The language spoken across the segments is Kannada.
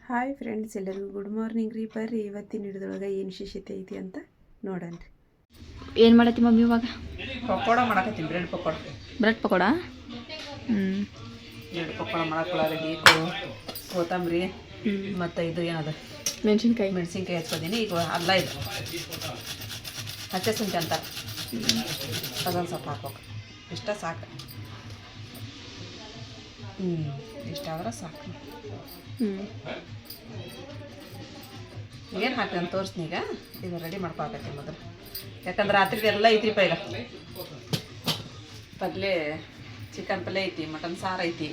ಹಾಯ್ ಫ್ರೆಂಡ್ಸ್, ಎಲ್ಲರಿಗೂ ಗುಡ್ ಮಾರ್ನಿಂಗ್ ರೀ. ಬರ್ರಿ ಇವತ್ತಿನ ಹಿಡಿದೊಳಗೆ ಏನು ವಿಶೇಷತೆ ಐತಿ ಅಂತ ನೋಡೋಣ ರೀ. ಏನು ಮಾಡತ್ತಿ ಮಮ್ಮಿ ಇವಾಗ? ಪಕೋಡ ಮಾಡಕತ್ತೀನಿ, bread pakoda. Bread pakoda? Bread pakoda ಮಾಡಕ್ಕೆ ಕೊತ್ತಂಬರಿ ಮತ್ತು ಇದು ಏನದ ಮೆಣಸಿನ್ಕಾಯಿ ಹಚ್ಕೋತೀನಿ. ಈಗ ಅಲ್ಲ ಇದು ಹಚ್ಚೆ ಶುಂಠಿ ಅಂತ ಅದೊಂದು ಸ್ವಲ್ಪ ಹಾಕ್ಬೇಕು. ಇಷ್ಟ ಸಾಕು. ಇಷ್ಟಾದ್ರೆ ಸಾಕು. ಏನು ಹಾಕಿ ಅಂತ ತೋರಿಸ್ತೀನಿ. ಈಗ ಇದು ರೆಡಿ ಮಾಡ್ಕೊಳಕತ್ತೀನಿ ಮೊದಲು, ಯಾಕಂದ್ರೆ ರಾತ್ರಿ ಎಲ್ಲ ಐತಿಪ್ಪ. ಈಗ ಪಲ್ಯ, ಚಿಕನ್ ಪಲ್ಯ ಐತಿ, ಮಟನ್ ಸಾರು ಐತಿ,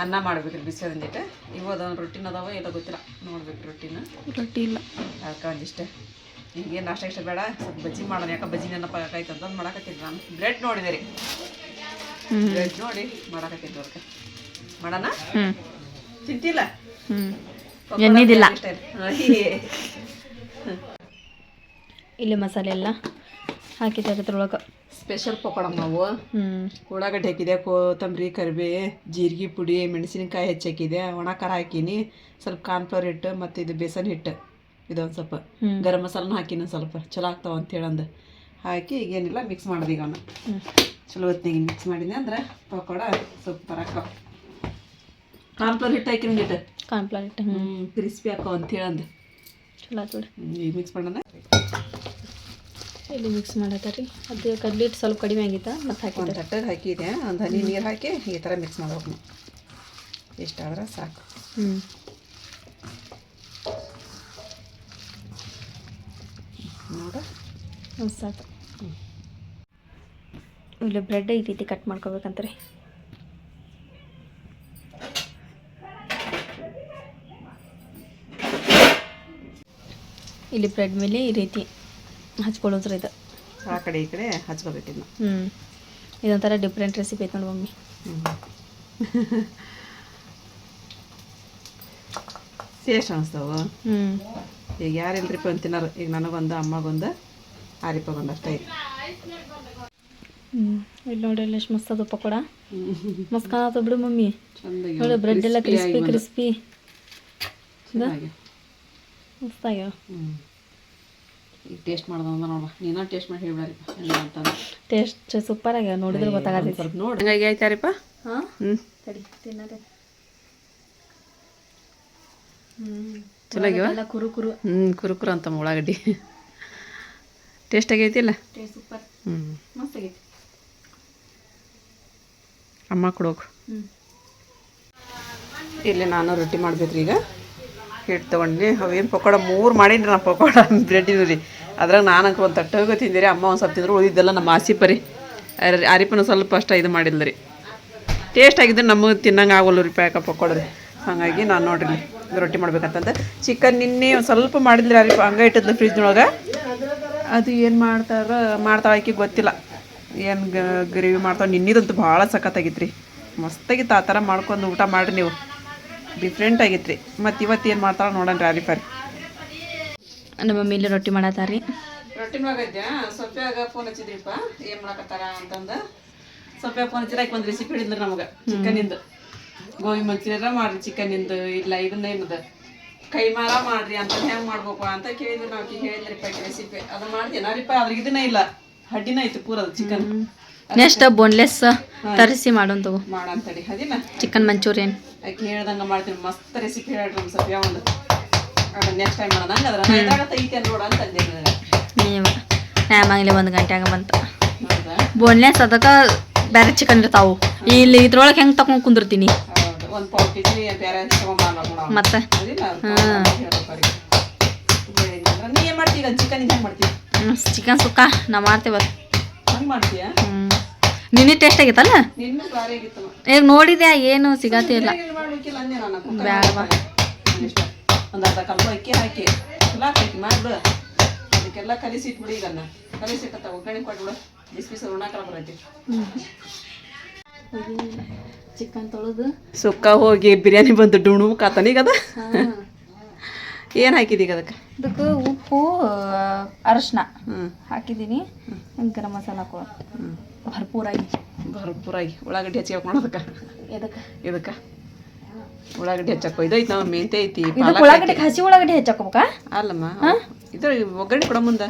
ಅನ್ನ ಮಾಡ್ಬೇಕ್ರಿ ಬಿಸಿಯೋದಿಂದಿಟ್ಟು. ಇವು ಅದೊಂದು ರೊಟ್ಟಿನ ಅದಾವ ಎಲ್ಲ ಗೊತ್ತಿಲ್ಲ, ನೋಡ್ಬೇಕು. ರೊಟ್ಟಿ ಇಲ್ಲ ಅದಕ್ಕೆ ಒಂದಿಷ್ಟು. ಈಗೇನು ನಾಷ್ಟ ಇಷ್ಟ ಬೇಡ, ಸ್ವಲ್ಪ ಬಜ್ಜಿ ಮಾಡೋಣ. ಯಾಕೆ ಬಜ್ಜಿ ನೆನಪಾಗೈತೆ ಅಂತಂದು ಮಾಡಕತ್ತೀನಿ ನಾನು. ಬ್ರೆಡ್ ನೋಡಿದೆ ರೀ, ಬ್ರೆಡ್ ನೋಡಿ ಮಾಡಕತ್ತೀನಿ. ಅದಕ್ಕೆ ಮಾಡೋಣ. ತಿಂತಿಲ್ಲ ಎಣ್ಣಿದಿಲ್ಲ. ಇಲ್ಲಿ ಮಸಾಲೆ ಎಲ್ಲ ಹಾಕಿದ್ದೆ ಅದ್ರೊಳಗೆ. ಸ್ಪೆಷಲ್ ಪಕೋಡ ನಾವು. ಉಳ್ಳಾಗಡ್ಡೆ ಹಾಕಿದೆ, ಕೊತ್ತಂಬರಿ, ಕರಿಬೇ, ಜೀರಿಗೆ ಪುಡಿ, ಮೆಣಸಿನಕಾಯಿ ಹೆಚ್ಚಾಕಿದೆ, ಒಣ ಖಾರ ಹಾಕೀನಿ, ಸ್ವಲ್ಪ ಕಾರ್ನ್ಫ್ಲವರ್ ಹಿಟ್ಟು ಮತ್ತು ಇದು ಬೇಸನ್ ಹಿಟ್ಟು, ಇದೊಂದು ಸ್ವಲ್ಪ ಗರಂ ಮಸಾಲನೂ ಹಾಕಿನಿ ಸ್ವಲ್ಪ ಚಲೋ ಆಗ್ತಾವ ಅಂತೇಳಂದು ಹಾಕಿ ಈಗೇನಿಲ್ಲ ಮಿಕ್ಸ್ ಮಾಡೋದು. ಈಗ ಅವನು ಚಲೋ ಹೊತ್ತಿಗೆ ಮಿಕ್ಸ್ ಮಾಡಿದೆ ಅಂದ್ರೆ ಪಕೋಡ ಸ್ವಲ್ಪ ಬರಕ್ಕ. ಕಾರ್ನ್ಫ್ಲವರ್ ಹಿಟ್ಟು ಹಾಕಿನ ಹಿಟ್ಟು, ಕಾರ್ನ್ಫ್ಲವರ್ ಹಿಟ್ಟು ಕ್ರಿಸ್ಪಿ ಹಾಕೋ ಅಂತೇಳಂದು ಚಲೋ ಆಯ್ತು. ಈಗ ಮಿಕ್ಸ್ ಮಾಡೋಣ. ಇಲ್ಲಿ ಮಿಕ್ಸ್ ಮಾಡತ್ತಾರೆ. ಅದು ಕಡ್ಲಿ ಹಿಟ್ಟು ಸ್ವಲ್ಪ ಕಡಿಮೆ ಆಗಿತ್ತ, ಮತ್ತು ಹಾಕಿ ಒಂದು ತಟ್ಟೆಗೆ ಹಾಕಿದೆ. ಒಂದು ಹನಿ ನೀರು ಹಾಕಿ ಈ ಥರ ಮಿಕ್ಸ್ ಮಾಡ್ಬೇಕು. ಇಷ್ಟಾದ್ರೆ ಸಾಕು. ನೋಡ ಸಾಕು. ಇಲ್ಲಿ ಬ್ರೆಡ್ ಈ ರೀತಿ ಕಟ್ ಮಾಡ್ಕೋಬೇಕಂತಾರೆ. ಇಲ್ಲಿ ಬ್ರೆಡ್ ಮೇಲೆ ಈ ರೀತಿ ಹಚ್ಕೊಳ್ಳೋದ್ರಿ. ಇದು ಆ ಕಡೆ ಈ ಕಡೆ ಹಚ್ಕೋಬೇಕಿನ್ನು. ಇದೊಂಥರ ಡಿಫ್ರೆಂಟ್ ರೆಸಿಪಿ ಐತೆ ನೋಡಿ ಮಮ್ಮಿ. ಟೇಸ್ಟ್ ಅನಿಸ್ತಾವ. ಈಗ ಯಾರಿಲ್ರಿಪ್ಪ ಅಂತ ತಿನ್ನೋರು. ಈಗ ನನಗೊಂದು, ಅಮ್ಮಗೊಂದು, ಆರಿಪಗೊಂದು ಅಷ್ಟೇ ಐತಿ. ಇಲ್ಲಿ ನೋಡಿ ಎಷ್ಟು ಮಸ್ತ್ ಅದು ಪಕೋಡ. ಮಸ್ತ್ ಕಾಣತ್ತ ಬಿಡು ಮಮ್ಮಿ. ನೋಡಿ ಬ್ರೆಡ್ ಎಲ್ಲ ಕ್ರಿಸ್ಪಿ ಕ್ರಿಸ್ಪಿ ಮಸ್ತ್ ಆಗ್ಯಾವ. ಈಗ ಟೇಸ್ಟ್ ಮಾಡ್ದ ನೋಡುವ. ನೀನು ಟೇಸ್ಟ್ ಮಾಡಿ ಹೇಳ್ಬೇಡಿ ಅಂತ. ಟೇಸ್ಟ್ ಸೂಪರ್ ಆಗ್ಯಾವ, ನೋಡಿದ್ರೆ ಗೊತ್ತಾಗತ್ತೆ. ಸ್ವಲ್ಪ ನೋಡಿ ಹಂಗಾಗಿ ಆಯ್ತಾರಿಪ್ಪ. ಹಾಂ ಸರಿ ತಿನ್ನದೆ. ಚಲೋ ಆಗ್ಯಾವ. ಕುರು ಕುರುಕುರು ಅಂತ ಉಳ್ಳಾಗಡ್ಡಿ ಟೇಸ್ಟ್ ಆಗೈತಿಲ್ಲ. ಟೇಸ್ಟ್ ಸೂಪರ್, ಮಸ್ತ್ ಆಗೈತಿ. ಅಮ್ಮ ಕೊಡೋಕು. ಇಲ್ಲಿ ನಾನು ರೊಟ್ಟಿ ಮಾಡ್ಬೇಕ್ರಿ. ಈಗ ಹಿಟ್ಟು ತೊಗೊಂಡು ಅವೇನು ಪಕೋಡ 3 ಮಾಡೀನಿ ನಾನು ಪಕೋಡ ಬ್ರೆಡ್ಡಿನ ರೀ. ಅದ್ರಾಗ ನಾನು ಅಂಕ ಒಂದು ತಟ್ಟೆಗೆ ತಿಂದಿರಿ. ಅಮ್ಮ ಒಂದು ಸ್ವಲ್ಪ ತಿಂದ್ರು, ಉಳಿದಿದ್ದೆಲ್ಲ ನಮ್ಮ ಆಸಿಪರಿ ಆರಿಪನ ಸ್ವಲ್ಪ ಅಷ್ಟ ಇದು ಮಾಡಿಲ್ಲ ರೀ. ಟೇಸ್ಟ್ ಆಗಿದ್ರೆ ನಮಗೆ ತಿನ್ನಂಗೆ ಆಗೋಲ್ಲ ರೀ ಪ್ಯಾಕ ಪಕೋಡ ರೀ. ಹಾಗಾಗಿ ನಾನು ನೋಡ್ರಿ ರೊಟ್ಟಿ ಮಾಡ್ಬೇಕಂತಂದು ಚಿಕನ್ ನಿನ್ನೆ ಒಂದು ಸ್ವಲ್ಪ ಮಾಡಿದ್ರಿ. ಆರಿಪ ಹಂಗೆ ಇಟ್ಟಿದ್ಲು ಫ್ರಿಜ್ನೊಳಗೆ. ಅದು ಏನು ಮಾಡ್ತಾಳೆ ಆಕಿ ಗೊತ್ತಿಲ್ಲ. ಏನು ಗ್ರೇವಿ ಮಾಡ್ತಾವೆ. ನಿನ್ನಿದಂತೂ ಭಾಳ ಸಖತ್ತಾಗಿತ್ತು ರೀ, ಮಸ್ತಾಗಿತ್ತು. ಆ ಥರ ಮಾಡ್ಕೊಂಡು ಊಟ ಮಾಡಿರಿ ನೀವು, ಡಿಫ್ರೆಂಟ್ ಆಗಿತ್ತು ರೀ. ಮತ್ತು ಇವತ್ತು ಏನು ಮಾಡ್ತಾಳೆ ನೋಡೋಣ ರೀ ಆರಿಫಾರಿ. ನಮ್ಮ ಮಮ್ಮಿ ಇಲ್ಲಿ ರೊಟ್ಟಿ ಮಾಡತ್ತಾರ. ರೊಟ್ಟಿ ಮಾಡಾಕೈತೆ. ಸೊಪ್ಪ್ಯಾಗ ಫೋನ್ ಹಚ್ಚಿದ್ರಿಪ್ಪ ಏನು ಮಾಡಕತ್ತಾರ ಅಂತಂದು. ಸೊಪ್ಪ್ಯಾಗ ಫೋನ್ ಹಚ್ಚಿದ್ರೆ ಒಂದು ರೆಸಿಪಿ ಹೇಳಿದ್ರು ನಮಗೆ. ಚಿಕನಿಂದು ಗೋಬಿ ಮಂಚೂರಿಯರ ಮಾಡಿರಿ, ಚಿಕನಿಂದು ಇಲ್ಲ ಇದನ್ನೇನದು ಕೈಮಾರ ಮಾಡಿರಿ ಅಂತ. ಹೆಂಗೆ ಮಾಡ್ಬೇಕು ಅಂತ ಕೇಳಿದ್ರು. ನಾವು ಹೇಳಿದ್ರಿಪ್ಪ ರೆಸಿಪಿ. ಅದು ಮಾಡ್ತೀನಿ ಅರಿಪ್ಪ. ಅದ್ರಾಗ ಇದನ್ನ ಇಲ್ಲ, ಹಡ್ಡಿನ ಐತಿ ಪೂರದ ಚಿಕನ್. ನೆಕ್ಸ್ಟ್ ಬೋನ್ಲೆಸ್ ತರಿಸಿ ಮಾಡೋಂತ ಮಾಡಂತಡಿ. ಅದಿಲ್ಲ ಚಿಕನ್ ಮಂಚೂರಿಯನ್ ಆಕೆ ಹೇಳ್ದಂಗೆ ಮಾಡ್ತೀನಿ. ಮಸ್ತ್ ರೆಸಿಪಿ ಹೇಳ್ರಿ ನಮ್ಮ ಸ್ವಲ್ಪ ಯಾವೊಂದು. ಅದನ್ನ ನೆಕ್ಸ್ಟ್ ಟೈಮ್ ಮಾಡೋಣ. ಅದ್ರ ಇದ್ರಾಗ ತೈತಿ ನೋಡ ಅಂತ ಅಂದೆ ನೀವು. ನ್ಯಾಮಾಗಲಿ 1 ಗಂಟೆಯಾಗ ಬಂತು. ಹೌದಾ? ಬೋನ್ಲೆಸ್ ಅದಕ್ಕೆ ಬೇರೆ ಚಿಕನ್ ಇರ್ತಾವು. ಇಲ್ಲಿ ಇದ್ರೊಳಗೆ ಹೆಂಗೆ ತಗೊಂಡು ಕುಂದಿರ್ತೀನಿ. ಹೌದು, 1 ಪಾವ್ ಕೆಜಿ ಬೇರೆ ತಗೊಂಡ್ಬಾರ್ದು ಮತ್ತೆ. ನೀ ಏನು ಮಾಡ್ತೀವಿ ಚಿಕನ್? ಹೆಂಗೆ ಮಾಡ್ತೀವಿ? ಚಿಕನ್ ಸುಕ್ಕ ನಾವು ಮಾಡ್ತೇವೆ. ಹಂಗೆ ಮಾಡ್ತೀಯಾ? ನಿನ್ನೆ ಟೇಸ್ಟ್ ಆಗಿತ್ತಲ್ಲ. ನಿನ್ನೂ ಭಾರಿ ಆಗಿತ್ತು. ಈಗ ನೋಡಿದ್ಯಾ ಏನು ಸಿಗತ್ತೇ ಇಲ್ಲ. ಮಾಡ್ಬೇಕಿಲ್ಲ ಅಂದೆ ನಾನು. ಬೇಡವಾ, ಒಂದು ಅರ್ಧ ಕಲ್ಲು ಅಕ್ಕಿ ಹಾಕಿ ಚಲೋ ಹಾಕಿ ಮಾಡಿಬಿಡು. ಅದಕ್ಕೆಲ್ಲ ಕಲಿಸಿಟ್ಬಿಡಿ. ಈಗ ಕಲಿಸಿಟ್ಟ ಒಗ್ಗರಣೆ ಕೊಟ್ಬಿಡು. ಬಿಸಿ ಉಣ್ಣಾಕಲ್ಲ ಬರೈತಿ. ಚಿಕನ್ ತೊಳೆದು ಸುಕ್ಕ ಹೋಗಿ ಬಿರಿಯಾನಿ ಬಂದು ಡುಣುಕಾತಾನ. ಈಗ ಅದ ಏನು ಹಾಕಿದೀಗ ಅದಕ್ಕೆ? ಅದಕ್ಕೆ ಉಪ್ಪು, ಅರಶಿನ ಹಾಕಿದ್ದೀನಿ. ಗರಂ ಮಸಾಲ ಹಾಕೋ ಭರ್ಪೂರಾಗಿ ಉಳ್ಳಾಗಡ್ಡಿ ಹೆಚ್ಚಿಗೆ ಹಾಕೋಣದಕ್ಕೆ. ಇದಕ್ಕೆ ಇದಕ್ಕೆ ಉಳ್ಳಾಗಡ್ಡಿ ಹೆಚ್ಚಕ್ಕೋ ಇದು ಐತಿ ನಾವು ಮೆಂತೆ ಐತಿ ಇದಕ್ಕೆ ಉಳ್ಳಾಗಡ್ಡಿ ಹಸಿ ಉಳ್ಳಾಗಡ್ಡಿ ಹೆಚ್ಚಾಕೋಬೇಕಾ? ಅಲ್ಲಮ್ಮ ಇದ್ರ ಒಗ್ಗರಣೆ ಕೊಡ ಮುಂದೆ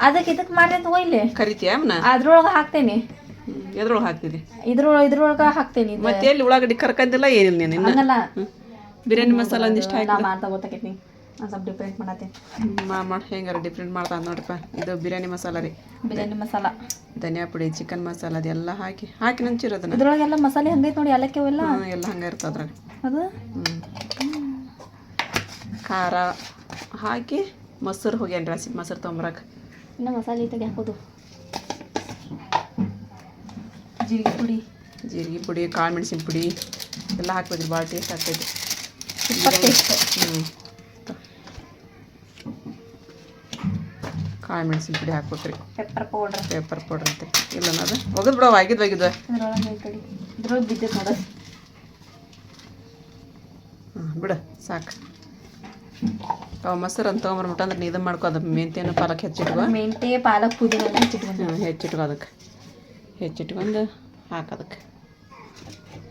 ಅದಕ್ಕೆ ಇದಕ್ಕೆ ಮಾಡಿ ಅಂತ ಇಲ್ಲಿ ಕರಿತೀಯ ಅಮ್ಮನ ಅದ್ರೊಳಗೆ ಹಾಕ್ತೇನೆ. ಎದ್ರೊಳಗೆ ಹಾಕ್ತಿದ್ದಿ ಇದ್ರೊಳಗೆ ಹಾಕ್ತೇನೆ. ಮತ್ತೆ ಎಲ್ಲಿ ಉಳ್ಳಾಗಡ್ಡಿ ಕರ್ಕಂದಿಲ್ಲ ಏನಿಲ್ಲ ನೀನು ಇನ್ನ ಹಂಗಲ್ಲ ಬಿರಿಯಾನಿ ಮಸಾಲ ಒಂದಿಷ್ಟು ಹಾಕಿ ನಾ ಮಾಡ್ತಾ ಗೊತ್ತಾಕೈತಿ. ಒಂದು ಸ್ವಲ್ಪ ಡಿಫ್ರೆಂಟ್ ಮಾಡತ್ತೇನೆ. ಮಾಡಿ ಹೆಂಗಾರ ಡಿಫ್ರೆಂಟ್ ಮಾಡ್ತಾ ನೋಡ್ರಪ್ಪ. ಇದು ಬಿರಿಯಾನಿ ಮಸಾಲ ರೀ, ಬಿರಿಯಾನಿ ಮಸಾಲ, ಧನಿಯಾ ಪುಡಿ, ಚಿಕನ್ ಮಸಾಲ ಅದೆಲ್ಲ ಹಾಕಿ ನಂಚಿರೋದನ್ನ. ಇದ್ರೊಳಗೆಲ್ಲ ಮಸಾಲೆ ಹಂಗೈತೆ ನೋಡಿ, ಏಲಕ್ಕಿ ಅವೆಲ್ಲ ಎಲ್ಲ ಹಂಗೆ ಇರ್ತದೆ ಅದ್ರಾಗ. ಅದು ಖಾರ ಹಾಕಿ ಮೊಸರು ಹೋಗ್ಯಾನ್ರಿ, ಹಸಿ ಮೊಸರು ತೊಂಬರಕ್ಕೆ. ಇನ್ನು ಮಸಾಲೆ ತೆಗೆ ಹಾಕೋದು, ಜೀರಿಗೆ ಪುಡಿ, ಕಾಳು ಮೆಣಸಿನ ಪುಡಿ ಎಲ್ಲ ಹಾಕ್ಬೇಕ್ರಿ. ಭಾಳ ಟೇಸ್ಟ್ ಆಗ್ತೈತಿ. ಕಾಳು ಮೆಣಸಿನ ಪುಡಿ ಹಾಕ್ಬೇಕ್ರಿ. ಪೆಪ್ಪರ್ ಪೌಡ್ರ್ ಅಂತ ಇಲ್ಲ ಅದು ಒಗದ್ ಬಿಡವ ಆಗಿದ್ವಾಗಿದ್ವ. ಬಿಡ ಸಾಕು. ಅವ ಮೊಸರು ಅಂತ ತೊಗೊಂಬರ್ಬಿಟ್ಟು ಅಂದ್ರೆ ಇದನ್ನು ಮಾಡ್ಕೊ. ಅದು ಮೆಂತ್ಯನ ಪಾಲಕ್ ಹೆಚ್ಚಿಟ್ಕೊ, ಮೆಂತ್ಯ ಪಾಲಕ್ ಪುದೀನ ಹೆಚ್ಚಿಟ್ಕೊ. ಹೆಚ್ಚಿಟ್ಕೊಂಡು ಹಾಕೋದಕ್ಕೆ.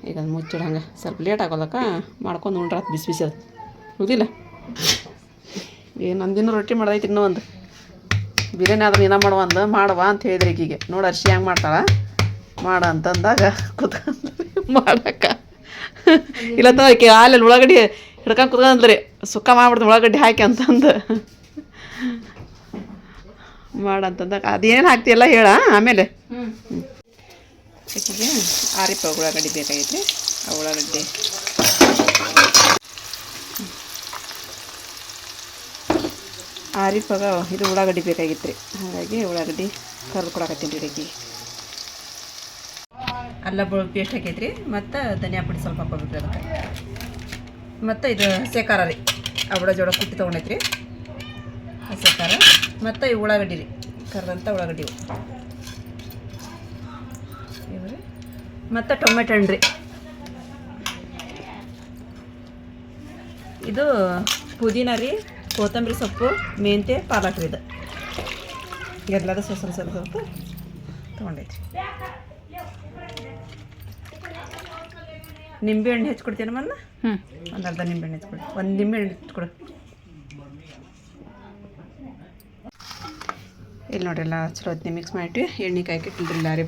ಈಗ ಅದು ಮುಚ್ಚಿಡ ಹಂಗೆ ಸ್ವಲ್ಪ ಲೇಟ್ ಆಗೋದಕ್ಕೆ ಮಾಡ್ಕೊಂಡು ಉಂಡ್ರಾತ್ ಬಿಸಿ ಬಿಸಿ. ಅದು ಹೋಗಿಲ್ಲ ಏನು ಅಂದಿನ ರೊಟ್ಟಿ ಮಾಡೋದೈತಿ. ಇನ್ನೂ ಒಂದು ಬಿರಿಯಾನಿ ಆದ್ರೆ ನೀನ ಮಾಡುವ ಅಂತ ಹೇಳಿದ್ರಿ ಈಗೀಗೆ. ನೋಡಿ ಅರ್ಶಿ ಹೆಂಗೆ ಮಾಡ್ತಾಳೆ ಮಾಡ ಅಂತಂದಾಗ ಕುತ್ಕೊಂಡು ಮಾಡಕ್ಕ. ಇಲ್ಲ ಆಕೆ ಹಾಲಲ್ಲಿ ಉಳ್ಳಾಗಡ್ಡಿ ಹಿಡ್ಕೊಂಡು ಕುತ್ಕೊಂಡ್ರಿ ಸುಕ್ಕ ಮಾಡ್ಬಿಡ್ತೀನಿ ಉಳ್ಳಾಗಡ್ಡಿ ಹಾಕಿ ಅಂತಂದು ಮಾಡಂತಂದಾಗ ಅದೇನು ಹಾಕ್ತಿಯಲ್ಲ ಹೇಳ. ಆಮೇಲೆ ಆಕೆಗೆ ಆರಿಪ ಉಳ್ಳಾಗಡ್ಡಿ ಬೇಕಾಗೈತ್ರಿ. ಆ ಉಳ್ಳಾಗಡ್ಡಿ ಆರಿಪಾಗ ಇದು ಉಳ್ಳಾಗಡ್ಡಿ ಬೇಕಾಗಿತ್ತು ರೀ. ಹಾಗಾಗಿ ಉಳ್ಳಾಗಡ್ಡಿ ಕರ್ದು ಕೊಡಕತ್ತೀನಿ ರೀ ಆಕೆಗೆ. ಅಲ್ಲ ಪೇಸ್ಟ್ ಹಾಕೈತ್ರಿ. ಮತ್ತು ಧನಿಯಾ ಪುಡಿ ಸ್ವಲ್ಪ ಹಾಕೋಬೇಕು ಅದಕ್ಕೆ. ಮತ್ತು ಇದು ಹಸಿ ಖಾರ ರೀ, ಅವಳ ಜೋಳ ಕುಟ್ಟಿ ತೊಗೊಂಡೈತ್ರಿ ಹಸಿ ಖಾರ. ಮತ್ತು ಈ ಉಳ್ಳಾಗಡ್ಡಿ ರೀ, ಕರ್ದಂಥ ಉಳ್ಳಾಗಡ್ಡಿ ಇವು ರೀ. ಮತ್ತು ಟೊಮೆಟೊ ಹಣ್ಣು ರೀ. ಇದು ಪುದೀನ ರೀ, ಕೊತ್ತಂಬರಿ ಸೊಪ್ಪು, ಮೆಂತ್ಯ, ಪಾಲಕ್ ರೀ. ಇದು ಎಲ್ಲದ ಸ್ವಲ್ಪ ತೊಗೊಂಡೈತಿ. ನಿಂಬೆಹಣ್ಣು ಹೆಚ್ಚಿಕೊಡ್ತೀನಿ ಮೊನ್ನೆ. ಒಂದು ಅರ್ಧ ನಿಂಬೆಹಣ್ಣು ಹೆಚ್ಚಿಕೊಡಿ. ಒಂದು ನಿಂಬೆಹಣ್ಣು ಹೆಚ್ಚಿಕೊಡು. ಇಲ್ಲಿ ನೋಡ್ರಿ ಎಲ್ಲ ಚಲೋ ಹೊತ್ತಿನ ಮಿಕ್ಸ್ ಮಾಡಿಟ್ವಿ. ಎಣ್ಣೆ ಕಾಯ್ಕಿಟ್ಟಿಲ್ಲ ರೀ.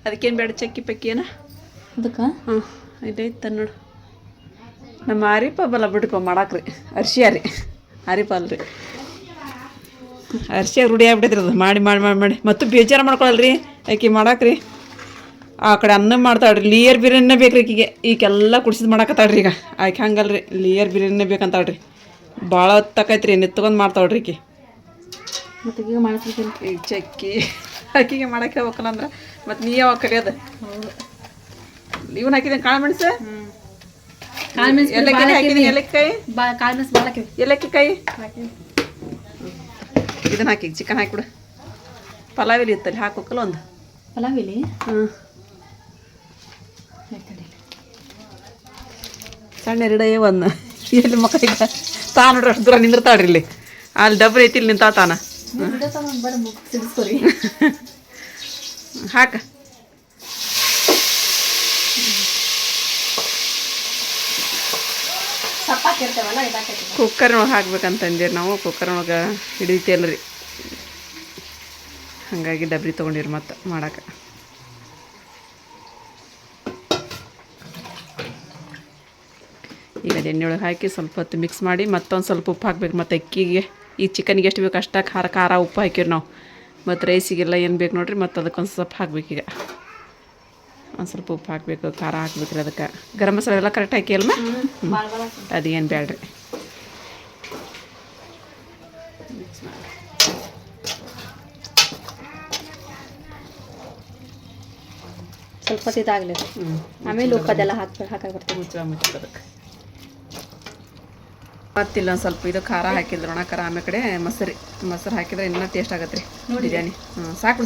ಅದಕ್ಕೇನು ಬೇಡ ಚಕ್ಕಿ ಪಕ್ಕಿ ಏನ ಅದಕ್ಕೆ ಇದೈತೆ ನೋಡು. ನಮ್ಮ ಆರಿಪ ಬಲ್ಲ ಬಿಟ್ಕೊ ಮಾಡಾಕ್ರಿ. ಅರ್ಶಿಯ ರೀ, ಆರಿಪ ಅಲ್ರಿ ಅರ್ಶಿಯಾಗ ರೂಢಿ ಆಗ್ಬಿಟ್ಟೈತ್ರಿ ಅದು. ಮಾಡಿ ಮಾಡಿ ಮಾಡಿ ಮಾಡಿ ಮತ್ತು ಬೇಜಾರು ಮಾಡ್ಕೊಳಲ್ರಿ ಆಕೆ ಮಾಡಾಕ್ರಿ. ಆ ಕಡೆ ಅನ್ನ ಮಾಡ್ತಾಳ್ರಿ. ಲಿಯರ್ ಬಿರಿಯಾನಿನೇ ಬೇಕ್ರಿ ಆಕೆಗೆ. ಈಗೆಲ್ಲ ಕುಡ್ಸಿದ್ ಮಾಡಾಕತ್ತಾಳ್ರಿ. ಈಗ ಆಕೆ ಹಂಗಲ್ರಿ, ಲಿಯರ್ ಬಿರಿಯಾನಿನೇ ಬೇಕಂತಾಳ್ರಿ. ಭಾಳ ಹೊತ್ತಾಕೈತ್ರಿ ನಿತ್ಕೊಂಡು ಮಾಡ್ತಾಳ್ರಿ ಆಕೆ. ಮತ್ತೆ ಈಗ ಮಾಡಿಸ್ಬೇಕಿಲ್ಲ ಈಗ ಚಕ್ಕಿ ಆಕೆಗೆ ಮಾಡಕ್ಕೆ ಹೋಗ್ಬೇಕಲ್ಲ ಅಂದ್ರೆ ಮತ್ತು ನೀ ಯಾವಾಗ ಕಲಿಯೋದು. ಇವನು ಹಾಕಿದ್ದೀನಿ ಕಾಳು ಮೆಣಸು, ಏಲಕ್ಕಿ ಹಾಕಿದ್ದೀನಿ. ಏಲಕ್ಕಾಯಿ, ಏಲಕ್ಕಿಕಾಯಿ ಇದನ್ನ ಹಾಕಿ ಚಿಕನ್ ಹಾಕಿಬಿಡು. ಪಲಾವಿಲಿ ಇತ್ತಲ್ಲಿ ಹಾಕೋಕ್ಕಲ್ಲ ಒಂದು ಪಲಾವಿಲಿ. ಸಣ್ಣ ಎರಡೇ ಒಂದು ಎಲ್ಲಿ ಮಕ್ಕಳಿಗೆ ತಾ ನೋಡ್ರಿ ಅಷ್ಟು ದೂರ ನಿಂದಿರ್ತಾಳ್ರಿ. ಇಲ್ಲಿ ಅಲ್ಲಿ ಡಬ್ರಿ ಐತಿ, ಇಲ್ಲಿ ನಿಂತ ತಾನ ಹಾಕ. ಕುಕ್ಕರ್ನೊಳಗೆ ಹಾಕ್ಬೇಕಂತಂದಿರಿ ನಾವು. ಕುಕ್ಕರ್ನೊಳಗೆ ಹಿಡಿತೇಲ್ರಿ, ಹಾಗಾಗಿ ಡಬ್ರಿ ತೊಗೊಂಡಿರಿ ಮತ್ತು ಮಾಡಕ್ಕೆ. ಈಗ ಅದು ಎಣ್ಣೆಯೊಳಗೆ ಹಾಕಿ ಸ್ವಲ್ಪ ಹೊತ್ತು ಮಿಕ್ಸ್ ಮಾಡಿ ಮತ್ತೊಂದು ಸ್ವಲ್ಪ ಉಪ್ಪು ಹಾಕ್ಬೇಕು. ಮತ್ತು ಅಕ್ಕಿಗೆ ಈ ಚಿಕನ್ಗೆ ಎಷ್ಟು ಬೇಕು ಅಷ್ಟು ಖಾರ ಉಪ್ಪು ಹಾಕಿರಿ ನಾವು. ಮತ್ತು ರೈಸಿಗೆಲ್ಲ ಏನು ಬೇಕು ನೋಡಿರಿ. ಮತ್ತು ಅದಕ್ಕೊಂದು ಸ್ವಲ್ಪ ಹಾಕ್ಬೇಕೀಗ. ಒಂದು ಸ್ವಲ್ಪ ಉಪ್ಪು ಹಾಕಬೇಕು, ಖಾರ ಹಾಕ್ಬೇಕ್ರಿ. ಅದಕ್ಕೆ ಗರಂ ಮಸಾಲೆ ಎಲ್ಲ ಕರೆಕ್ಟ್ ಹಾಕಿ ಅಲ್ಮ. ಅದೇನು ಬೇಡ್ರಿ. ಸ್ವಲ್ಪ ಇದಾಗಲಿ. ಆಮೇಲೆ ಉಪ್ಪದೆಲ್ಲ ಹಾಕಿ ಬರ್ತೀವಿ. ಮುಚ್ಚೋದಕ್ಕೆ ಮತ್ತಿಲ್ಲ ಒಂದು ಸ್ವಲ್ಪ ಇದು ಖಾರ ಹಾಕಿದ್ರು ಒಣ ಖಾರ. ಆಮೇಲೆ ಕಡೆ ಮೊಸರು ಹಾಕಿದ್ರೆ ಇನ್ನೂ ಟೇಸ್ಟ್ ಆಗತ್ತೆ ರೀ ಬಿರಿಯಾನಿ. ಸಾಕು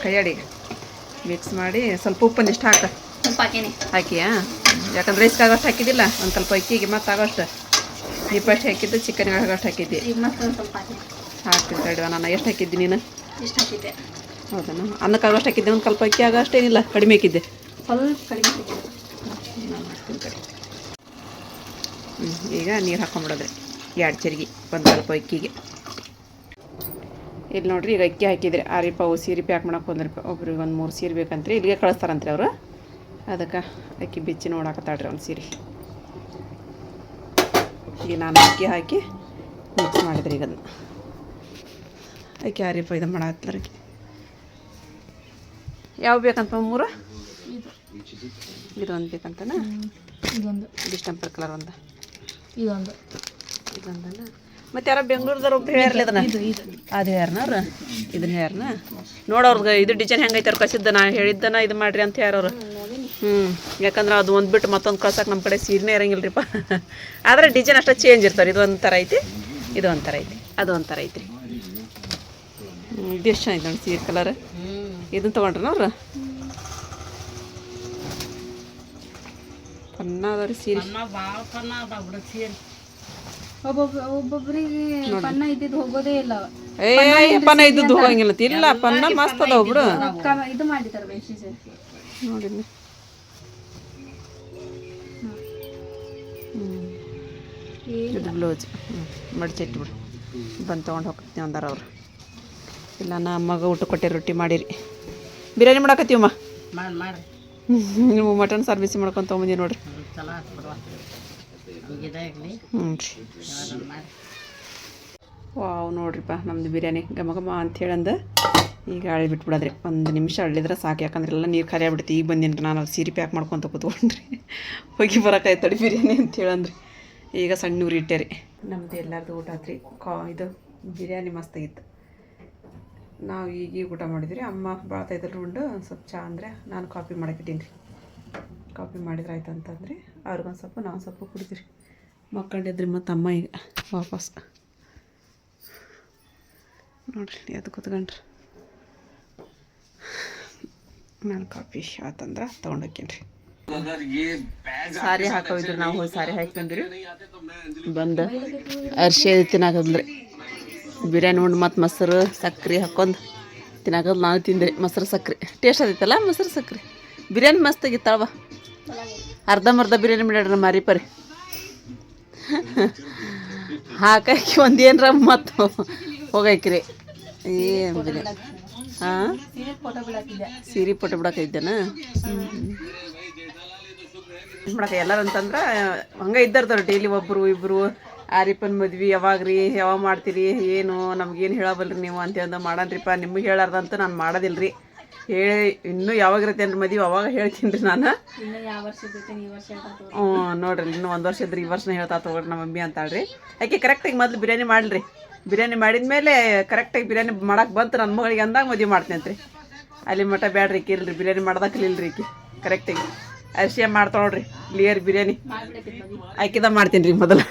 ಕೈಯಾಡಿ ಮಿಕ್ಸ್ ಮಾಡಿ ಸ್ವಲ್ಪ ಉಪ್ಪನ್ನು ಇಷ್ಟು ಹಾಕಿಯಾ. ಯಾಕಂದ್ರೆ ರೈಸ್ಗೆ ಆಗೋಷ್ಟು ಹಾಕಿದ್ದಿಲ್ಲ, ಒಂದು ಸ್ವಲ್ಪ ಅಕ್ಕಿಗೆ ಮತ್ತು ಆಗೋಷ್ಟು. ನೀ ಫಸ್ಟ್ ಹಾಕಿದ್ದು ಚಿಕನ್ಗೆ ಆಗೋಷ್ಟು ಹಾಕಿದ್ದಿ. ಹಾಕ್ತೀನಿ ತಡಿವ. ನಾನು ಎಷ್ಟು ಹಾಕಿದ್ದಿ ನೀನು? ಹೌದಾ? ಅನ್ನಕ್ಕೆ ಆಗೋಷ್ಟು ಹಾಕಿದ್ದೆ. ಒಂದು ಸ್ವಲ್ಪ ಅಕ್ಕಿ ಆಗೋಷ್ಟೇನಿಲ್ಲ, ಕಡಿಮೆ ಹಾಕಿದ್ದೆ. ಸ್ವಲ್ಪ ಕಡಿಮೆ ತೋರಿಸ್ತೀನಿ ಕಡೆ. ಈಗ ನೀರು ಹಾಕೊಂಬಿಡೋದ್ರಿ 2 ಚರಿಗೆ ಒಂದು ಸ್ವಲ್ಪ ಅಕ್ಕಿಗೆ. ಇಲ್ಲಿ ನೋಡ್ರಿ ಈಗ ಅಕ್ಕಿ ಹಾಕಿದ್ರೆ ಆರಿಪಾವು ಸೀರೆ ಪ್ಯಾಕ್ ಮಾಡಕ್ಕೆ ಬಂದ್ರಿ ಒಬ್ರಿಗೆ ಒಂದು 3 ಸೀರೆ ಬೇಕಂತ್ರಿ ಇಲ್ಲಿಗೆ ಕಳಿಸ್ತಾರಂತ್ರಿ ಅವರು. ಅದಕ್ಕೆ ಅಕ್ಕಿ ಬಿಚ್ಚಿ ನೋಡಾಕತ್ತಾಳ್ರಿ ಒಂದು ಸೀರೆ. ಈಗ ನಾನು ಅಕ್ಕಿ ಹಾಕಿ ಮಿಕ್ಸ್ ಮಾಡಿದ್ರಿ ಈಗ ಅದನ್ನು ಅಕ್ಕಿ ಆರಿಪ ಇದು ಮಾಡತ್ತಲ್ಲ. ಯಾವ ಬೇಕಂತ 3 ಇದೊಂದು ಬೇಕಂತನ ಇದೊಂದು ಡಿಸ್ಟೆಂಪರ್ ಕಲರ್ ಒಂದು ಇದೊಂದಲ್ಲ. ಮತ್ತು ಯಾರೋ ಬೆಂಗಳೂರದವ್ರು ಒಬ್ರು ಹೇಳ್ಯಾರಲ್ಲ ಇದನ್ನ ಅದು ಹೇಳ್ಯಾರನ ಅವ್ರು ಇದನ್ನ ಹೇಳ್ಯಾರನ ನೋಡೋರ್ಗೆ ಇದು ಡಿಸೈನ್ ಹೆಂಗೈತೆ ಅವ್ರು ಕಸಿದ್ದ ನಾ ಹೇಳಿದ್ದನ ಇದು ಮಾಡಿರಿ ಅಂತ ಯಾರವ್ರು. ಯಾಕಂದ್ರೆ ಅದು ಒಂದು ಬಿಟ್ಟು ಮತ್ತೊಂದು ಕಳ್ಸಕ್ಕೆ ನಮ್ಮ ಕಡೆ ಸೀರೆನೇ ಇರಂಗಿಲ್ಲ ರೀಪ್ಪ. ಆದರೆ ಡಿಸೈನ್ ಅಷ್ಟೇ ಚೇಂಜ್ ಇರ್ತಾರೆ. ಇದು ಒಂಥರ ಐತಿ, ಇದು ಒಂಥರ ಐತಿ, ಅದು ಒಂಥರ ಐತ್ರಿ. ಇದು ಎಷ್ಟು ಚೆನ್ನಾಗಿದೆ ನೋಡಿ ಸೀರೆ ಕಲರ್. ಇದನ್ನು ತೊಗೊಂಡ್ರನ ಅವ್ರು ಪನ್ನ ಅದಾವ್ರಿ ಸೀರೆ. ಒಬ್ಬೊಬ್ಬರಿಗೆ ಪನ್ನ ಇದ್ದಿದ್ದು ಹೋಗೋದೇ ಇಲ್ಲ. ಪನ್ನ ಇದ್ದದ್ದು ಹೋಗಂಗಿಲ್ಲ. ಇಲ್ಲ ಪನ್ನ ಮಸ್ತ್ ಅದ ಒಬ್ರು ಇದು ಮಾಡಿದಾರೆ ನೋಡಿ. ಇದು ಬ್ಲೌಸ್ ಮಡ್ಚಿಟ್ಟು ಬಿಡು ಬಂದು ತೊಗೊಂಡು ಹೋಗ್ತೀನಿ ಅಂದಾರ ಅವ್ರು. ಇಲ್ಲ ನಾ ಅಮ್ಮಗೆ ಊಟ ಕೊಟ್ಟೆ ರೊಟ್ಟಿ ಮಾಡಿರಿ. ಬಿರಿಯಾನಿ ಮಾಡಾಕತ್ತೀವಮ್ಮ. ನೀವು ಮಟನ್ ಸಾರು ಬಿಸಿ ಮಾಡ್ಕೊಂಡು ತೊಗೊಂಬಂದಿ ನೋಡ್ರಿ. ಹ್ಞೂ ರೀ ವಾವ್ ನೋಡ್ರಿಪ್ಪ ನಮ್ಮದು ಬಿರಿಯಾನಿ ಘಮ ಘಮ ಅಂಥೇಳಂದು ಈಗ ಅಳಿ ಬಿಟ್ಬಿಡೋದ್ರಿ. 1 ನಿಮಿಷ ಅಳ್ಳಿದ್ರೆ ಸಾಕು. ಯಾಕಂದ್ರೆ ಎಲ್ಲ ನೀರು ಖಾಲಿ ಆಗ್ಬಿಡ್ತು. ಈಗ ಬಂದೇನ್ರಿ ನಾನು ಸೀರೆ ಪ್ಯಾಕ್ ಮಾಡ್ಕೊತ ಕೂತ್ಕೊಂಡ್ರಿ. ಹೋಗಿ ಬರೋಕಾಯ್ತಡಿ ಬಿರಿಯಾನಿ ಅಂತೇಳಂದ್ರಿ. ಈಗ ಸಣ್ಣ ಊರು ಇಟ್ಟೆ ರೀ. ನಮ್ಮದು ಎಲ್ಲರದು ಊಟ ಆತ್ರಿ. ಇದು ಬಿರಿಯಾನಿ ಮಸ್ತಾಗಿತ್ತು. ನಾವು ಈಗ ಊಟ ಮಾಡಿದ್ರಿ. ಅಮ್ಮ ಭಾಳ ತೈತಲ್ರಿ ಉಂಡು ಸ್ವಲ್ಪ ಚಹಾ ಅಂದರೆ ನಾನು ಕಾಫಿ ಮಾಡಕ್ಕಿಟ್ಟೀನಿ ರೀ. ಕಾಫಿ ಮಾಡಿದ್ರೆ ಆಯ್ತು ಅಂತಂದ್ರಿ ಅವ್ರಿಗೊಂದು ಸ್ವಲ್ಪ ನಾವು ಸ್ವಲ್ಪ ಕುಡಿದ್ರಿ. ಮಕ್ಕಂಡಿದ್ರಿ ಮತ್ತು ಅಮ್ಮ ಈಗ ವಾಪಸ್ ನೋಡ್ರಿ ಅದು ಕೂತ್ಕೊಂಡ್ರಿ. ನಾನು ಕಾಫಿ ಆತಂದ್ರೆ ತೊಗೊಂಡೋಕ್ಕೇನ್ರಿ. ಸಾರಿ ಹಾಕೋವಿದ್ರಿ ನಾವು ಹೋಗಿ ಸಾರಿ ಹಾಕಿ ಬಂದ್ರಿ. ಬಂದು ಅರ್ಶಿ ತಿನ್ನಾಕಂದ್ರಿ ಬಿರಿಯಾನಿ ಉಂಡು ಮತ್ತು ಮೊಸರು ಸಕ್ರೆ ಹಾಕ್ಕೊಂಡು ತಿನ್ನಾಕಂದು ನಾನು ತಿಂದ್ರಿ. ಮೊಸರು ಸಕ್ರೆ ಟೇಸ್ಟ್ ಆದಿತ್ತಲ್ಲ. ಮೊಸರು ಸಕ್ರೆ ಬಿರಿಯಾನಿ ಮಸ್ತಾಗಿತ್ತಲ್ವ. ಅರ್ಧಂಬರ್ಧ ಬಿರಿಯಾನಿ ಮಾಡ್ಯಾಡ್ರಿ ನಮ್ಮ ಮಾರಿಪರಿ. ಹಾಕಿ ಒಂದು ಏನರ ಮತ್ತು ಹೋಗಾಕ್ರಿ ಏನು ಬಿರಿಯಾನಿ. ಹಾಂ ಸೀರೆ ಫೋಟೋ ಬಿಡಾಕಿದ್ದೇನಾ ಮಾಡಕ್ಕೆ ಎಲ್ಲರೂ ಅಂತಂದ್ರೆ ಹಂಗೆ ಇದ್ದಾರ್ತಾರೆ ಡೈಲಿ ಒಬ್ಬರು ಇಬ್ಬರು. ಆರಿಪನ್ ಮದ್ವೆ ಯಾವಾಗ್ರಿ ಯಾವಾಗ ಮಾಡ್ತೀರಿ ಏನು ನಮ್ಗೇನು ಹೇಳಬಲ್ರಿ ನೀವು ಅಂತಂದು ಮಾಡನ್ರಿಪ್ಪ. ನಿಮಗೆ ಹೇಳಾರ್ದಂತೂ ನಾನು ಮಾಡೋದಿಲ್ಲ ರೀ. ಹೇಳಿ ಇನ್ನೂ ಯಾವಾಗ ಇರತ್ತೇನ್ರಿ ಮದುವೆ ಅವಾಗ ಹೇಳ್ತೀನಿ ರೀ ನಾನು. ಹ್ಞೂ ನೋಡ್ರಿ ಇನ್ನೂ 1 ವರ್ಷ ಇದ್ರಿ ಈ ವರ್ಷನೇ ಹೇಳ್ತಾ ತೊಗೊಳ್ರಿ ನಮ್ಮ ಮಮ್ಮಿ ಅಂತಾಳ್ರಿ. ಯಾಕೆ ಕರೆಕ್ಟಾಗಿ ಮೊದಲು ಬಿರಿಯಾನಿ ಮಾಡಲ್ರಿ. ಬಿರಿಯಾನಿ ಮಾಡಿದ್ಮೇಲೆ ಕರೆಕ್ಟಾಗಿ ಬಿರಿಯಾನಿ ಮಾಡಕ್ಕೆ ಬಂತು ನನ್ನ ಮಗಳಿಗೆ ಅಂದಾಗ ಮದುವೆ ಮಾಡ್ತೀನಿ ಅಂತ್ರಿ. ಅಲ್ಲಿ ಮಠ ಬ್ಯಾಡ್ರಿ ಇಲ್ರಿ ಬಿರಿಯಾನಿ ಮಾಡ್ದಕ್ಲಿಲ್ರಿ ಈಕಿ ಕರೆಕ್ಟಾಗಿ ಅರ್ಶಿಯ ಮಾಡ್ತಾಳ್ರಿ. ಲಿಯರ್ ಬಿರಿಯಾನಿ ಆಕಿದ ಮಾಡ್ತೀನಿ ರೀ ಮೊದಲು.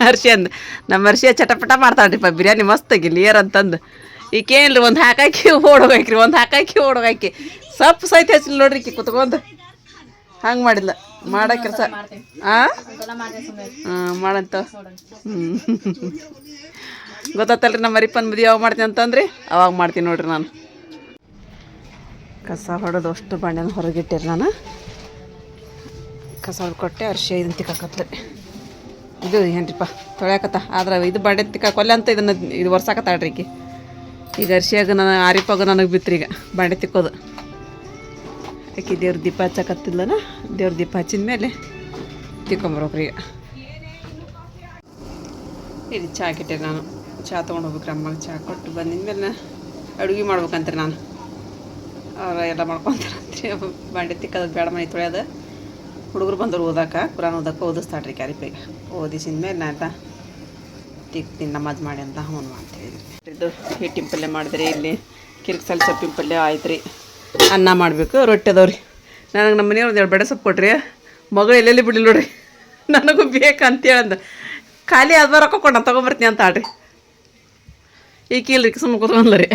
ಅರ್ಶಿ ಅಂದು ನಮ್ಮ ಅರ್ಶಿಯ ಚಟಪಟ ಮಾಡ್ತಾಳ್ರಿಪ್ಪ ಬಿರಿಯಾನಿ ಮಸ್ತಾಗಿ ಲಿಯರ್ ಅಂತಂದು. ಈಕೇನ್ರಿ ಒಂದು ಹಾಕಾಕಿ ಓಡೋಗಾಕ್ರಿ, ಒಂದು ಹಾಕಾಕಿ ಓಡೋಗಾಕಿ ಸೊಪ್ಪು ಸಹಿತ ಹಚ್ಚಲಿ ನೋಡ್ರಿ ಈಕಿ ಕುತ್ಕೊಂಡು. ಹಂಗೆ ಮಾಡಿಲ್ಲ ಮಾಡೋ ಕೆಲಸ. ಹಾಂ ಮಾಡಂತ ಗೊತ್ತಾತಲ್ರಿ ನಮ್ಮ ಮರಿಪನ್ ಮದುವೆ ಯಾವಾಗ ಮಾಡ್ತೀನಿ ಅಂತಂದ್ರಿ ಅವಾಗ ಮಾಡ್ತೀನಿ ನೋಡ್ರಿ. ನಾನು ಕಸ ಹೊಡೋದು ಅಷ್ಟು ಬಾಂಡೆನ ಹೊರಗಿಟ್ಟಿರಿ. ನಾನು ಕಸ ಹೊಡ್ಕೊಟ್ಟೆ ಅರ್ಶಿ ಇದನ್ನು ತಿಕ್ಕಾಕತ್ಲೆ. ಇದು ಏನ್ರಿಪ್ಪ ತೊಳ್ಯಾಕತ್ತ ಆದ್ರೆ ಇದು ಬಾಂಡೆ ತಿಕ್ಕಾಕೊಲ್ಲ ಅಂತ ಇದನ್ನು ಇದು ಒರ್ಸಾಕತ್ತಾಳ್ರಿ ಈಕಿ. ಈಗ ಅರ್ಶಿಯಾಗ ನಾನು ಆರಿಪಾಗ ನನಗೆ ಬಿತ್ರಿ ಈಗ ಬಾಂಡೆ ತಿಕ್ಕೋದು. ಆಕಿ ದೇವ್ರ ದೀಪ ಹಚ್ಚಕತ್ತಿಲ್ಲನ ದೇವ್ರ ದೀಪ ಹಚ್ಚಿದ ಮೇಲೆ ತಿಕ್ಕೊಂಬರೋಕ್ರಿ. ಈಗ ಇದು ಚಹಾ ಕಿಟ್ಟೆ ನಾನು ಚಹಾ ತೊಗೊಂಡು ಹೋಗ್ಬೇಕ್ರಿ. ಅಮ್ಮಗೆ ಚಹಾ ಕೊಟ್ಟು ಬಂದಿದ್ಮೇಲೆ ಅಡುಗೆ ಮಾಡ್ಬೇಕಂತ್ರಿ ನಾನು. ಅವ್ರು ಎಲ್ಲ ಮಾಡ್ಕೊತಾರಂತ್ರಿ. ಬಾಂಡೆ ತಿಕ್ಕೋದು ಬೇಡ ಮನೆ ತೊಳೆಯೋದು. ಹುಡುಗರು ಬಂದರು ಓದಾಕ ಕುರಾನ್ ಓದಕ್ಕೆ ಓದಿಸ್ತಾಳ್ರಿ ಕ್ಯಾರಿಪಿಗೆ. ಓದಿಸಿದ ಮೇಲೆ ನಾನು ತಿಕ್ತೀನಿ ನಮಾಜ್ ಮಾಡಿ ಅಂತ ಹ್ಞೂ ಮಾಡ್ತೀವಿ. ಇದು ಹಿಟ್ಟಿನ ಪಲ್ಯ ಮಾಡಿದ್ರಿ. ಇಲ್ಲಿ ಕಿರ್ಕ್ಸಲ್ಲಿ ಸೊಪ್ಪಿನ ಪಲ್ಯ ಆಯ್ತು ರೀ. ಅನ್ನ ಮಾಡಬೇಕು ರೊಟ್ಟಿ ಅದಾವ್ರಿ. ನನಗೆ ನಮ್ಮ ಮನೆಯವ್ರು 2 ಬೇಡ ಸೊಪ್ಪು ಕೊಟ್ರಿ. ಮಗಳು ಎಲ್ಲೆಲ್ಲಿ ಬಿಡಲಿ ನೋಡ್ರಿ ನನಗೂ ಬೇಕಂತೇಳಂದು ಖಾಲಿ ಅದು ರೊಕ್ಕ ಕೊಟ್ಟು ನಾನು ತೊಗೊಂಬರ್ತೀನಿ ಅಂತ ಆಡ್ರಿ. ಈಗ ಇಲ್ರಿ ಸುಮ್ಮನೆ ಕೂತ್ಕೊಂಡ್ಲ ರೀ.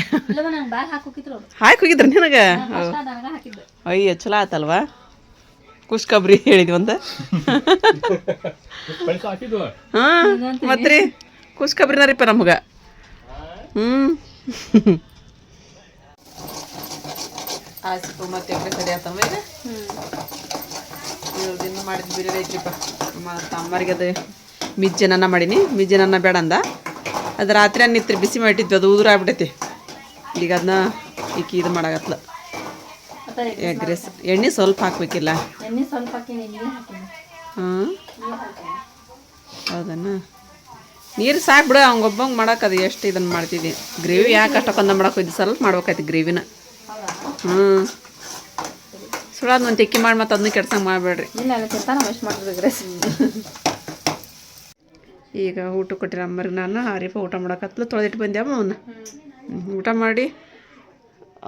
ಹಾಕಿ ಹೋಗಿದ್ರಿ ನಿನಗೆ. ಅಯ್ಯೋ ಚಲೋ ಆತಲ್ವಾ ಕುಷ್ಕಬ್ರಿ ಹೇಳಿದ್ವಿ ಒಂದು. ಹಾಂ ಮತ್ತೆ ರೀ ಕುಷ್ಕಬ್ರಿನ ರೀಪ್ಪ ನಮ್ಗೆ. ಆಯ್ತು ಮತ್ತೆ ಎಕರೆ ಸರಿ ಆತಮ್ಮ ಈಗ. ಇನ್ನು ಮಾಡಿದ್ದು ಬಿರಿಯಾನಿ ಐತ್ರಿಪ್ಪ. ಮತ್ತು ಅಮ್ಮರಿಗೆ ಅದು ಮಿಜ್ಜನನ್ನ ಮಾಡೀನಿ. ಮಿಜ್ಜನನ್ನ ಬೇಡ ಅಂದ. ಅದು ರಾತ್ರಿ ಅನ್ನಿತ್ರಿ ಬಿಸಿ ಮಾಡಿಟ್ಟಿದ್ವಿ, ಅದು ಉದುರಾಗ್ಬಿಟ್ಟೈತಿ. ಈಗ ಅದನ್ನ ಈಕಿ ಇದು ಮಾಡಾಕತ್ಲ ಎಗ್ ರೈಸ್. ಎಣ್ಣೆ ಸ್ವಲ್ಪ ಹಾಕ್ಬೇಕಿಲ್ಲ? ಎಣ್ಣೆ ಸ್ವಲ್ಪ ಹಾಕೀನಿ, ನೀರು ಹಾಕೀನಿ. ಹಾಂ ಹೌದನ್ನ. ನೀರು ಸಾಕು ಬಿಡು, ಅವ್ಗೊಬ್ಬಂಗೆ ಮಾಡೋಕ್ಕದು ಎಷ್ಟು ಇದನ್ನು ಮಾಡ್ತಿದ್ದಿ. ಗ್ರೇವಿ ಯಾಕೆ ಅಷ್ಟಕ್ಕೊಂದು ಮಾಡೋಕೆ ಸ್ವಲ್ಪ ಮಾಡ್ಬೇಕಾಯ್ತು ಗ್ರೇವಿನ. ಹ್ಞೂ ಸುಳಾದ ಒಂದು ತೆಕ್ಕಿ ಮಾಡಿ ಮತ್ತು ಅದನ್ನ ಕೆಡ್ಸಂಗೆ ಮಾಡಬೇಡ್ರಿ. ಇಲ್ಲ ಕೆತ್ತಾನ ವೆಸ್ಟ್ ಮಾಡಿದ್ರು ಎಗ್ ರೈಸ್. ಈಗ ಊಟ ಕೊಟ್ಟಿರ ಅಮ್ಮರಿಗೆ ನಾನು ಆರಿಪ ಊಟ ಮಾಡೋಕತ್ಲು. ತೊಳೆದಿಟ್ಟು ಬಂದೆ ಅಮ್ಮ ಅವನ್ನ. ಊಟ ಮಾಡಿ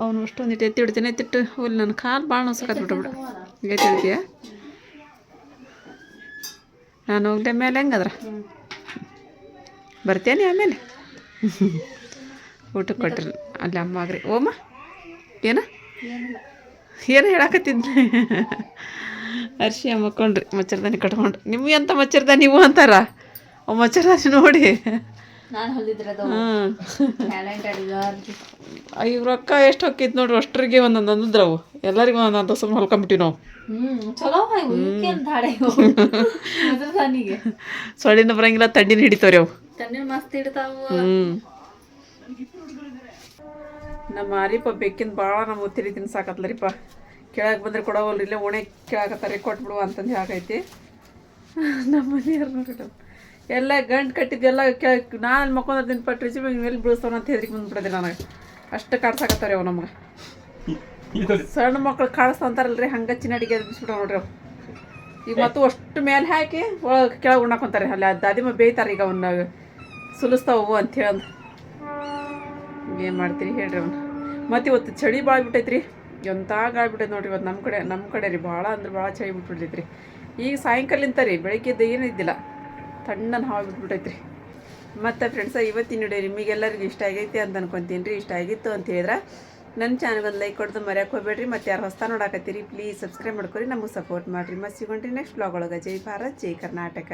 ಅವನು ಅಷ್ಟೊಂದಿಟ್ಟು ಎತ್ತಿ ಬಿಡ್ತೀನಿ. ಎತ್ತಿಟ್ಟು ಹೋಗ್ಲಿ, ನನ್ನ ಕಾಲು ಭಾಳ ನೋಸಕತ್ ಬಿಟ್ಬಿಡು. ಎತ್ತಿ ಹಿಡ್ತೀಯ? ನಾನು ಹೋಗ್ಲೆ ಮೇಲೆ ಹೆಂಗದ್ರ ಬರ್ತೇನೆ ಆಮೇಲೆ. ಊಟಕ್ಕೆ ಕೊಟ್ಟಿರಿ ಅಲ್ಲಿ ಅಮ್ಮಾಗ್ರಿ. ಓಮ್ಮ ಏನು ಹೇಳಕತ್ತಿದ್ದೆ? ಅರ್ಶಿ ಮಕ್ಕೊಂಡ್ರಿ ಮಚ್ಚರ್ದಾನಿ ಕಟ್ಕೊಂಡು. ನಿಮ್ಗೆ ಎಂತ ಮಚ್ಚರ್ದ ನೀವು ಅಂತಾರ. ಅವು ಮಚ್ಚರ್ದಾನಿ ನೋಡಿ. ನಾನು ಹೊಲಿದ್ರೆ ಅದು ಹಾಂ ಟ್ಯಾಲೆಂಟೆಡ್. ಈಗ ರೊಕ್ಕ ಎಷ್ಟು ಹೊಕ್ಕಿತ್ತು ನೋಡ್ರಿ, ಅಷ್ಟರಿಗೆ ಒಂದೊಂದು ಅಂದ್ರವು ಎಲ್ಲರಿಗೂ ಒಂದೊಂದು ಸುಮ್ಮನೆ ಹೊಲ್ಕೊಂಬಿಟ್ಟಿವಿ ನಾವು. ಚಲೋ ಧಾಡೆಗೆ ಸೊಳ್ಳಿನ ಬರಂಗಿಲ್ಲ, ತಡ್ಡಿನ ಹಿಡಿತಾವ್ರಿ ಅವು. ತಣ್ಣೀರು ಮಸ್ತ್ ಇಡ್ತಾವು. ನಮ್ಮ ಆರಿಪ ಬೇಕಿನ ಭಾಳ ನಮ್ಮ ತಿರಿ ತಿನ್ಸಾಕತ್ಲರಿಪ್ಪ. ಕೆಳಗೆ ಬಂದ್ರೆ ಕೊಡವಲ್ರಿ, ಇಲ್ಲೇ ಓಣೆ ಕೇಳಾಕತ್ತಾರೆ, ಕೊಟ್ಬಿಡುವ ಅಂತಂದು ಹೇಳಕೈತಿ. ನಮ್ಮ ಮನೆಯವ್ರು ನೋಡ್ರಿ ಎಲ್ಲ ಗಂಟು ಕಟ್ಟಿದ್ದೆಲ್ಲ ನಾನು ಮಕ್ಕೊಂದಿನ ಪಟ್ಟು ರುಚಿ ಮೇಲೆ ಬೀಳಿಸ್ತಾವ ಅಂತ ಹೆದ್ರಿಗೆ ಬಂದ್ಬಿಡೋದೆ ನನಗೆ. ಅಷ್ಟು ಕಾಡ್ಸಾಕತ್ತಾವ್ರಿ ಅವು ನಮ್ಗೆ. ಸಣ್ಣ ಮಕ್ಳು ಕಾಡಿಸ್ತಾ ಅಂತಾರಲ್ರಿ, ಹಂಗೆ ಚಿನ್ನಡಿಗೆ ಬಿಸ್ಬಿಟ್ಟಾವ ನೋಡ್ರಿ ಅವು. ಈಗ ಮತ್ತು ಅಷ್ಟು ಮೇಲೆ ಹಾಕಿ ಒಳಗೆ ಕೆಳಗೆ ಉಣ್ಣಾಕೊಂತಾರೆ. ಅಲ್ಲಿ ಅದು ದಾದಿಮ ಬೇಯ್ತಾರೆ ಈಗ ಅವನ್ನ ಸುಲಿಸ್ತಾವು ಅಂಥೇಳಿ. ಏನು ಮಾಡ್ತೀರಿ ಹೇಳ್ರಿ ಅವನು. ಮತ್ತು ಇವತ್ತು ಚಳಿ ಭಾಳ ಬಿಟ್ಟೈತ್ರಿ, ಎಂಥ ಗಾಳಿ ಬಿಟ್ಟೈತೆ ನೋಡ್ರಿ ಇವತ್ತು. ನಮ್ಮ ಕಡೆ ರೀ ಭಾಳ ಅಂದ್ರೆ ಭಾಳ ಚಳಿ ಬಿಟ್ಬಿಟ್ಟೈತ್ರಿ. ಈಗ ಸಾಯಂಕಾಲಿಂತ ರೀ, ಬೆಳಗ್ಗೆದ್ದು ಏನೂ ಇದ್ದಿಲ್ಲ, ತಣ್ಣನ ಹಾವು ಬಿಟ್ಬಿಟ್ಟೈತ್ರಿ. ಮತ್ತು ಫ್ರೆಂಡ್ಸ ಇವತ್ತಿನ ವಿಡಿಯೋ ನಿಮಗೆಲ್ಲರಿಗೂ ಇಷ್ಟ ಆಗೈತಿ ಅಂತ ಅನ್ಕೊತೀನಿ ರೀ. ಇಷ್ಟ ಆಗಿತ್ತು ಅಂತ ಹೇಳಿದ್ರೆ ನನ್ನ ಚಾನಲ್ಗೊಂದು ಲೈಕ್ ಕೊಡ್ದು ಮರ್ಯಾಕೆ ಹೋಗ್ಬೇಡ್ರಿ. ಮತ್ತು ಯಾರು ಹೊಸ ನೋಡಾಕತ್ತೀರಿ ಪ್ಲೀಸ್ ಸಬ್ಸ್ಕ್ರೈಬ್ ಮಾಡ್ಕೊರಿ, ನಮಗೆ ಸಪೋರ್ಟ್ ಮಾಡಿರಿ. ಮತ್ತು ಸಿಗೋಣ್ರಿ ನೆಕ್ಸ್ಟ್ ಬ್ಲಾಗ್ ಒಳಗೆ. ಜೈ ಭಾರತ್, ಜೈ ಕರ್ನಾಟಕ.